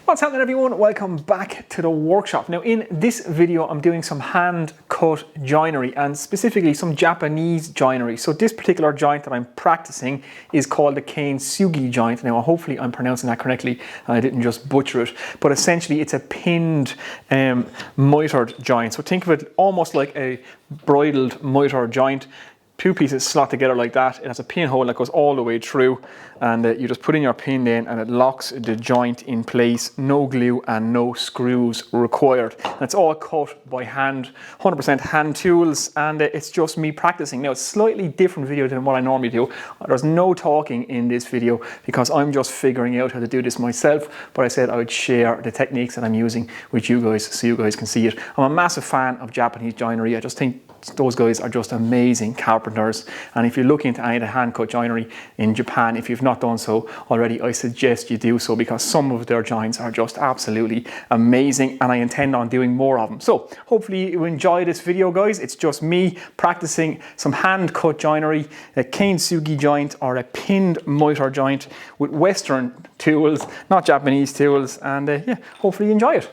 What's happening, everyone? Welcome back to the workshop. Now in this video I'm doing some hand cut joinery and specifically some Japanese joinery. So this particular joint that I'm practicing is called the Kane Tsugi joint. Now hopefully I'm pronouncing that correctly and I didn't just butcher it, but essentially it's a pinned mitred joint. So think of it almost like a bridled mitre joint. Two pieces slot together like that. It has a pinhole that goes all the way through, and you just put in your pin in and it locks the joint in place. No glue and no screws required. And it's all cut by hand, 100% hand tools, and it's just me practicing. Now it's a slightly different video than what I normally do. There's no talking in this video because I'm just figuring out how to do this myself, but I said I would share the techniques that I'm using with you guys so you guys can see it. I'm a massive fan of Japanese joinery. I just think those guys are just amazing carpenters, and if you're looking into any of the hand cut joinery in Japan, if you've not done so already, I suggest you do so because some of their joints are just absolutely amazing and I intend on doing more of them. So hopefully you enjoy this video, guys. It's just me practicing some hand cut joinery, a Kane Tsugi joint or a pinned mitre joint with Western tools, not Japanese tools, and yeah, hopefully you enjoy it.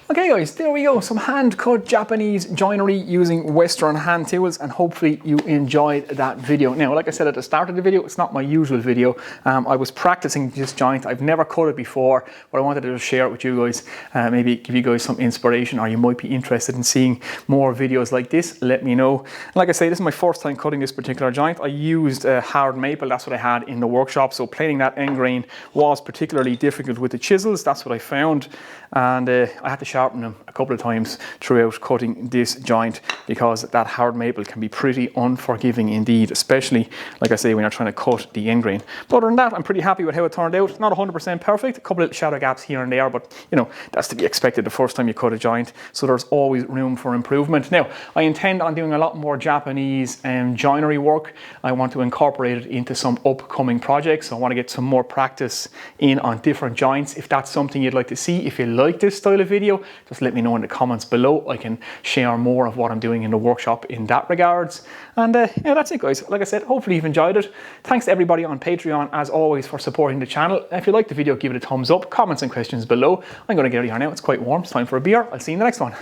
Okay guys, there we go, some hand cut Japanese joinery using Western hand tools, and hopefully you enjoyed that video. Now, like I said at the start of the video, it's not my usual video. I was practicing this joint. I've never cut it before, but I wanted to share it with you guys, maybe give you guys some inspiration, or you might be interested in seeing more videos like this. Let me know. And like I say, this is my first time cutting this particular joint. I used hard maple, that's what I had in the workshop, so planing that end grain was particularly difficult with the chisels. That's what I found, and I had to sharpen them a couple of times throughout cutting this joint, because that hard maple can be pretty unforgiving indeed, especially, like I say, when you're trying to cut the end grain. But other than that, I'm pretty happy with how it turned out. Not 100% perfect, a couple of shadow gaps here and there, but you know, that's to be expected the first time you cut a joint, so there's always room for improvement. Now, I intend on doing a lot more Japanese joinery work. I want to incorporate it into some upcoming projects. I want to get some more practice in on different joints. If that's something you'd like to see, if you like this style of video, just let me know in the comments below. I can share more of what I'm doing in the workshop in that regards. And yeah, that's it guys. Like I said, hopefully you've enjoyed it. Thanks to everybody on Patreon as always for supporting the channel. If you liked the video, give it a thumbs up, comments and questions below. I'm going to get out of here now, it's quite warm, it's time for a beer. I'll see you in the next one.